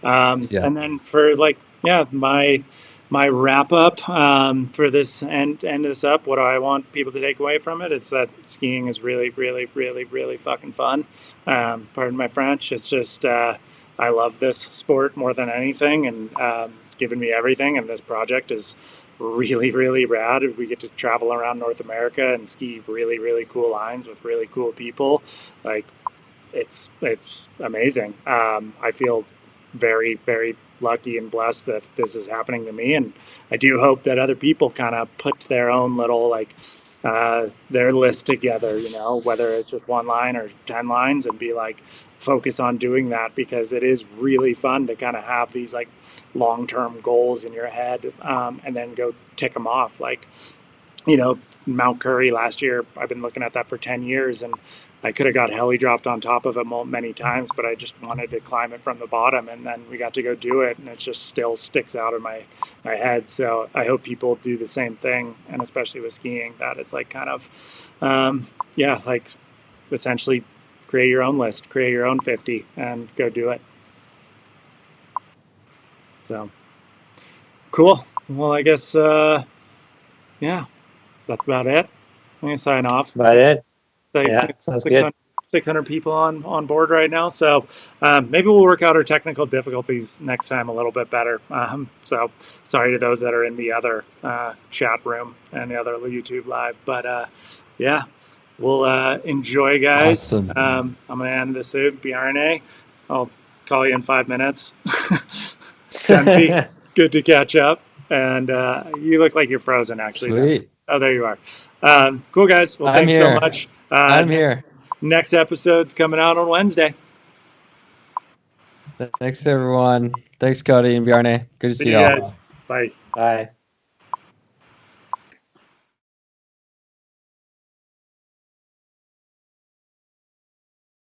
and then for like, my wrap up for this end this up, what do I want people to take away from it? It's that skiing is really, really, really, really fucking fun. Pardon my French. It's just I love this sport more than anything, and it's given me everything. And this project is really, really rad. We get to travel around North America and ski really, really cool lines with really cool people. Like it's amazing. I feel very, very lucky and blessed that this is happening to me, and I do hope that other people kind of put their own little like their list together, whether it's with one line or 10 lines, and be like focus on doing that, because it is really fun to kind of have these like long-term goals in your head, and then go tick them off. Like Mount Curry last year, I've been looking at that for 10 years, and I could have got heli dropped on top of it many times, but I just wanted to climb it from the bottom, and then we got to go do it, and it just still sticks out in my head. So I hope people do the same thing, and especially with skiing, that it's like kind of, like essentially create your own list, create your own 50, and go do it. So cool. Well, I guess yeah, that's about it. I'm gonna sign off. That's about it. Like Yeah, sounds 600, good. 600 people on board right now. So maybe we'll work out our technical difficulties next time a little bit better. So sorry to those that are in the other chat room and the other YouTube live. But yeah, we'll enjoy, guys. Awesome. I'm going to end this out. Bjarne, I'll call you in 5 minutes. Dunfee, good to catch up. And you look like you're frozen, actually. Dunfee. Sweet. Oh, there you are. Cool, guys. Well, I'm thanks so here. much. I'm here. Next episode's coming out on Wednesday. Thanks, everyone. Thanks, Cody and Bjarne. Good to see See you y'all. guys. Bye. Bye.